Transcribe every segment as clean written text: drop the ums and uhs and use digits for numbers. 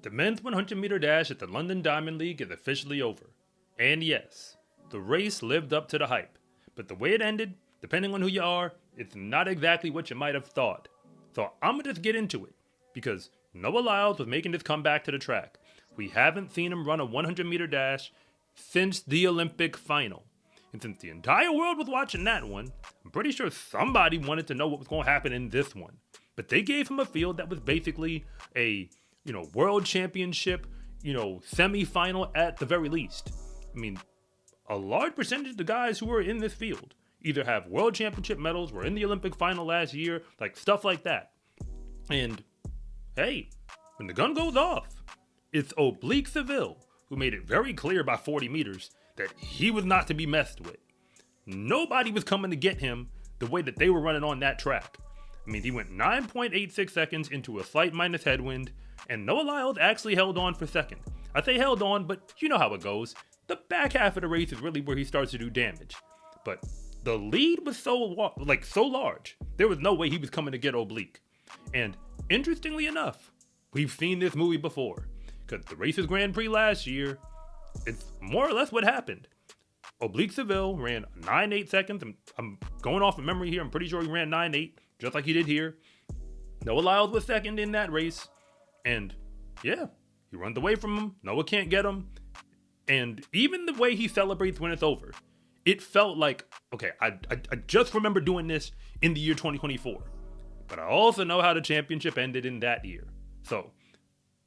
The men's 100 meter dash at the London Diamond League is officially over. And yes, the race lived up to the hype. But the way it ended, depending on who you are, it's not exactly what you might have thought. So I'm going to just get into it, because Noah Lyles was making this comeback to the track. We haven't seen him run a 100 meter dash since the Olympic final. And since the entire world was watching that one, I'm pretty sure somebody wanted to know what was going to happen in this one. But they gave him a field that was basically a, world championship, semi-final at the very least. I mean, a large percentage of the guys who were in this field either have world championship medals, were in the Olympic final last year, like stuff like that. And hey, when the gun goes off, it's Oblique Seville who made it very clear by 40 meters that he was not to be messed with. Nobody was coming to get him the way that they were running on that track. I mean, he went 9.86 seconds into a slight minus headwind, and Noah Lyles actually held on for second. I say held on, but you know how it goes. The back half of the race is really where he starts to do damage. But the lead was so large, there was no way he was coming to get Oblique. And interestingly enough, we've seen this movie before, because the Races Grand Prix last year, it's more or less what happened. Oblique Seville ran 9.8 seconds. I'm going off of memory here. I'm pretty sure he ran 9.8, just like he did here. Noah Lyles was second in that race. And yeah, he runs away from him. Noah can't get him. And even the way he celebrates when it's over, it felt like, okay, I just remember doing this in the year 2024. But I also know how the championship ended in that year. So,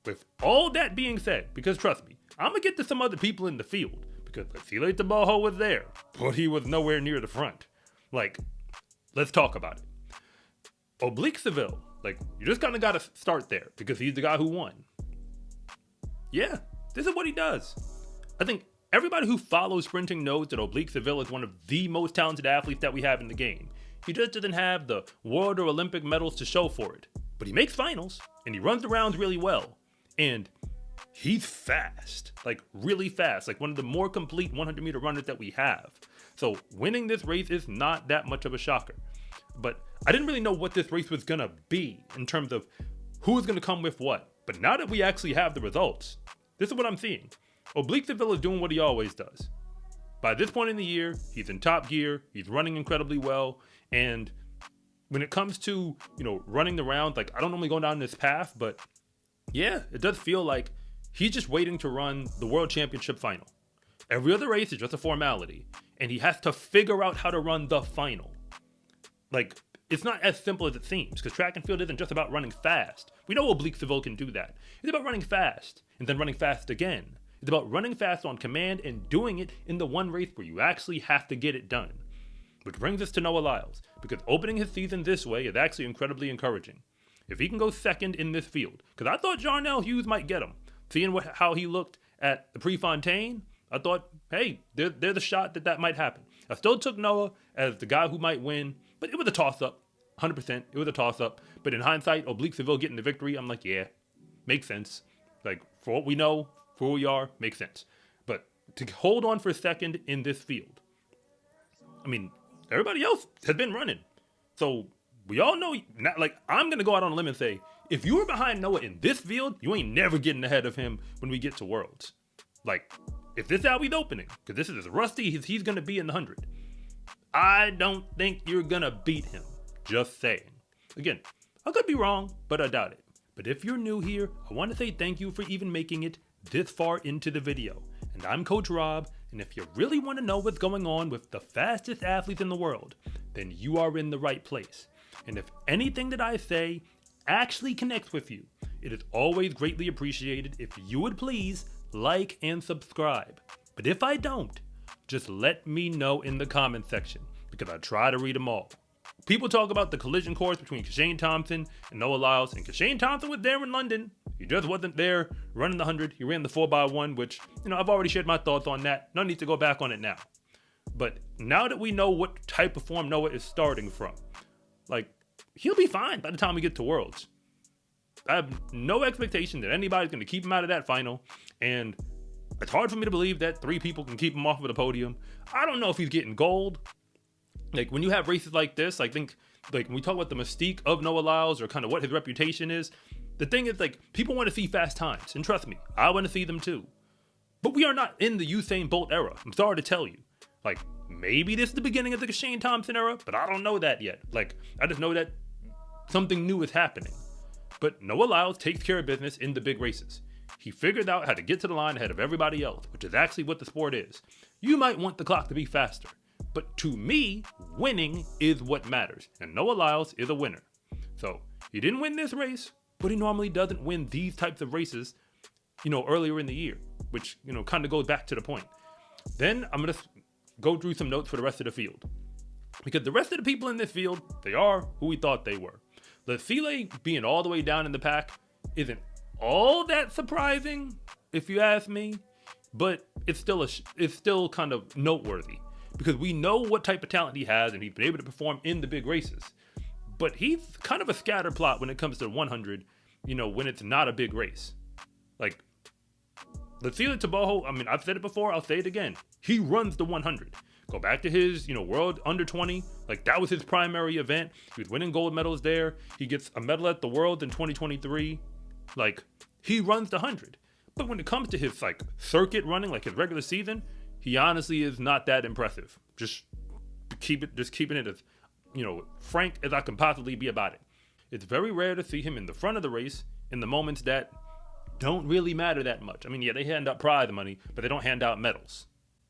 with all that being said, because trust me, I'm going to get to some other people in the field, because Tebogo was there, but he was nowhere near the front. Let's talk about it. Oblique Seville, you just kind of got to start there, because he's the guy who won. Yeah, this is what he does. I think everybody who follows sprinting knows that Oblique Seville is one of the most talented athletes that we have in the game. He just doesn't have the world or Olympic medals to show for it. But he makes finals, and he runs the rounds really well. And he's fast, really fast, one of the more complete 100 meter runners that we have. So winning this race is not that much of a shocker. But I didn't really know what this race was going to be in terms of who was going to come with what. But now that we actually have the results, this is what I'm seeing. Oblique Seville is doing what he always does. By this point in the year, he's in top gear, he's running incredibly well, and when it comes to, running the round, I don't normally go down this path, but yeah, it does feel like he's just waiting to run the World Championship final. Every other race is just a formality, and he has to figure out how to run the final. It's not as simple as it seems, because track and field isn't just about running fast. We know Oblique Seville can do that. It's about running fast, and then running fast again. It's about running fast on command and doing it in the one race where you actually have to get it done. Which brings us to Noah Lyles, because opening his season this way is actually incredibly encouraging. If he can go second in this field, because I thought Jarnell Hughes might get him. Seeing how he looked at the Prefontaine, I thought, hey, there's a shot that might happen. I still took Noah as the guy who might win, but it was a toss-up. 100%, it was a toss-up. But in hindsight, Oblique Seville getting the victory, I'm like, yeah, makes sense. For what we know, for who we are, makes sense. But to hold on for a second in this field, I mean, everybody else has been running. So we all know, I'm going to go out on a limb and say, if you were behind Noah in this field, you ain't never getting ahead of him when we get to Worlds. If this is how he's opening, because this is as rusty as he's going to be in the 100, I don't think you're going to beat him. Just saying. Again, I could be wrong, but I doubt it. But if you're new here, I want to say thank you for even making it this far into the video. And I'm Coach Rob, and if you really want to know what's going on with the fastest athletes in the world, then you are in the right place. And if anything that I say actually connects with you, it is always greatly appreciated if you would please like and subscribe. But if I don't, just let me know in the comment section, because I try to read them all. People talk about the collision course between Kashane Thompson and Noah Lyles, and Kashane Thompson was there in London. He just wasn't there running the 100. He ran the 4x1, which, I've already shared my thoughts on that. No need to go back on it now. But now that we know what type of form Noah is starting from, he'll be fine by the time we get to Worlds. I have no expectation that anybody's going to keep him out of that final, and it's hard for me to believe that 3 people can keep him off of the podium. I don't know if he's getting gold. When you have races like this, I think, when we talk about the mystique of Noah Lyles or kind of what his reputation is, The thing is, like, people want to see fast times, and trust me, I want to see them too. But we are not in the Usain Bolt era. I'm sorry to tell you. Like, maybe this is the beginning of the Shane Thompson era, but I don't know that yet. Like, I just know that something new is happening. But Noah Lyles takes care of business in the big races. He figured out how to get to the line ahead of everybody else, which is actually what the sport is. You might want the clock to be faster, but to me, winning is what matters, and Noah Lyles is a winner. So, he didn't win this race, but he normally doesn't win these types of races, earlier in the year, which, kind of goes back to the point. Then I'm going to go through some notes for the rest of the field. Because the rest of the people in this field, they are who we thought they were. Seville being all the way down in the pack isn't all that surprising, if you ask me, but it's still kind of noteworthy because we know what type of talent he has and he's been able to perform in the big races. But he's kind of a scatter plot when it comes to 100, when it's not a big race. Like, Seville Tebogo, I've said it before, I'll say it again. He runs the 100. Go back to his, World Under 20. Like, that was his primary event. He was winning gold medals there. He gets a medal at the World in 2023. Like, he runs the 100. But when it comes to his, circuit running, like his regular season, he honestly is not that impressive. Just keeping it as, frank as I can possibly be about it. It's very rare to see him in the front of the race in the moments that don't really matter that much. They hand out prize money, but they don't hand out medals.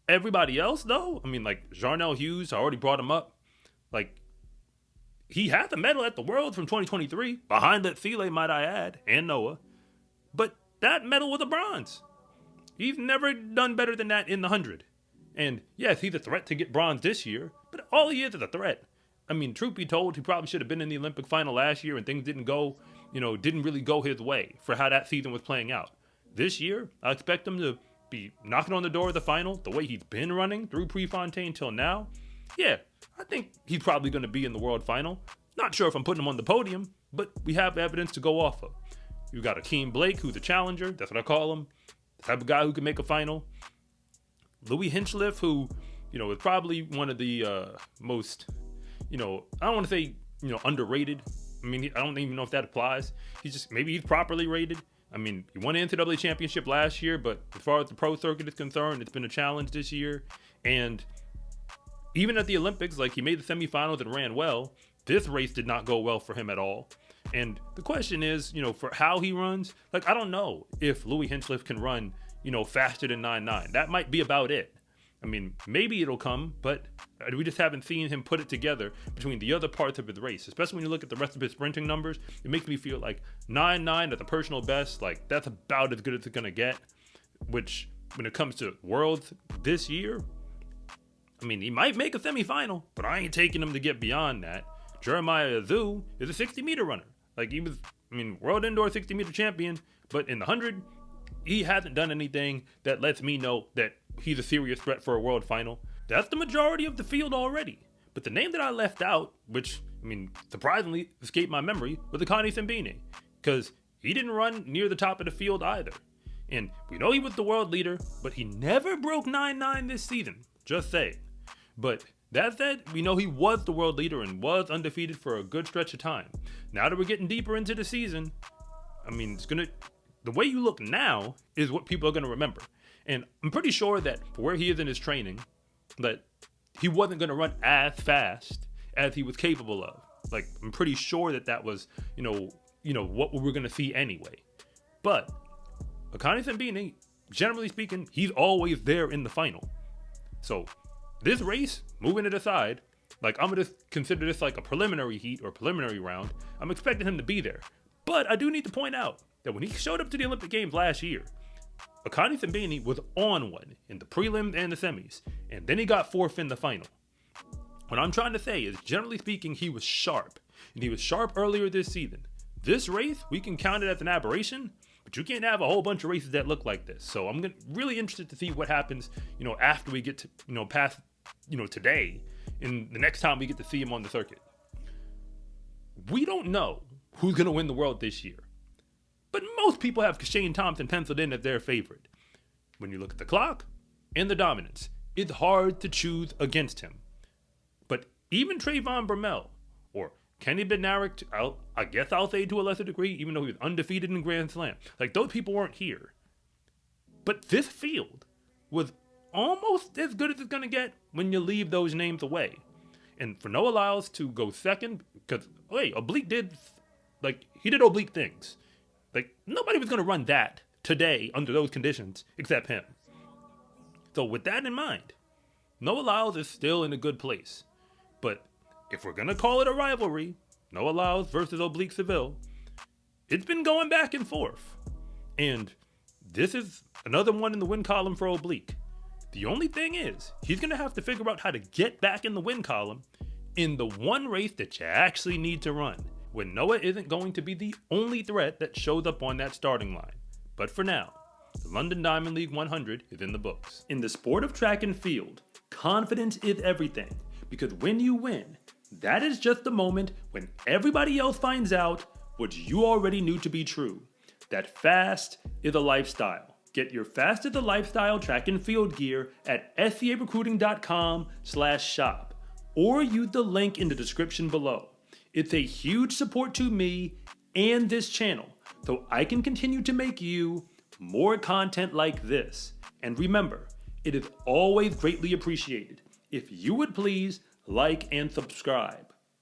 Everybody else, though, Jarnell Hughes, I already brought him up. He had the medal at the World from 2023, behind Seville, might I add, and Noah. But that medal was a bronze. He's never done better than that in the 100. And yes, he's a threat to get bronze this year, but all he is a threat. Truth be told, he probably should have been in the Olympic final last year and things didn't really go his way for how that season was playing out. This year, I expect him to be knocking on the door of the final the way he's been running through Prefontaine till now. Yeah, I think he's probably going to be in the world final. Not sure if I'm putting him on the podium, but we have evidence to go off of. You've got Akeem Blake, who's a challenger. That's what I call him. The type of guy who can make a final. Louis Hinchliffe, who, is probably one of the most, I don't want to say, underrated. I don't even know if that applies. Maybe he's properly rated. He won the NCAA championship last year, but as far as the pro circuit is concerned, it's been a challenge this year. And even at the Olympics, he made the semifinals and ran well. This race did not go well for him at all. And the question is, for how he runs, I don't know if Louis Hinchliffe can run, faster than 9.9. That might be about it. Maybe it'll come, but we just haven't seen him put it together between the other parts of his race, especially when you look at the rest of his sprinting numbers. It makes me feel like 9.9 at the personal best, that's about as good as it's going to get, which when it comes to Worlds this year, he might make a semifinal, but I ain't taking him to get beyond that. Jeremiah Azu is a 60-meter runner. He was, world indoor 60-meter champion, but in the 100, he hasn't done anything that lets me know that he's a serious threat for a world final. That's the majority of the field already. But the name that I left out, which, surprisingly escaped my memory, was Akani Simbine, because he didn't run near the top of the field either. And we know he was the world leader, but he never broke 9.9 this season. Just saying. But that said, we know he was the world leader and was undefeated for a good stretch of time. Now that we're getting deeper into the season, the way you look now is what people are going to remember. And I'm pretty sure that for where he is in his training, that he wasn't going to run as fast as he was capable of. I'm pretty sure that was, what we were going to see anyway. But Akani Simbine, generally speaking, he's always there in the final. So this race, moving it aside, I'm going to consider this a preliminary heat or preliminary round. I'm expecting him to be there. But I do need to point out that when he showed up to the Olympic Games last year, Akani Simbine was on one in the prelims and the semis, and then he got fourth in the final. What I'm trying to say is, generally speaking, he was sharp, and he was sharp earlier this season. This race, we can count it as an aberration, but you can't have a whole bunch of races that look like this. So I'm really interested to see what happens, after we get to, past, today, and the next time we get to see him on the circuit. We don't know who's going to win the world this year. But most people have Shane Thompson penciled in as their favorite. When you look at the clock and the dominance, it's hard to choose against him. But even Trayvon Bromell or Kenny Bednarik, I guess I'll say to a lesser degree, even though he was undefeated in Grand Slam. Like, those people weren't here. But this field was almost as good as it's going to get when you leave those names away. And for Noah Lyles to go second, because, hey, Oblique did, he did Oblique things. Nobody was going to run that today under those conditions except him. So with that in mind, Noah Lyles is still in a good place. But if we're going to call it a rivalry, Noah Lyles versus Oblique Seville, it's been going back and forth. And this is another one in the win column for Oblique. The only thing is, he's going to have to figure out how to get back in the win column in the one race that you actually need to run, when Noah isn't going to be the only threat that shows up on that starting line. But for now, the London Diamond League 100 is in the books. In the sport of track and field, confidence is everything, because when you win, that is just the moment when everybody else finds out what you already knew to be true, that fast is a lifestyle. Get your Fast as a Lifestyle track and field gear at scarecruiting.com/shop or use the link in the description below. It's a huge support to me and this channel, so I can continue to make you more content like this. And remember, it is always greatly appreciated if you would please like and subscribe.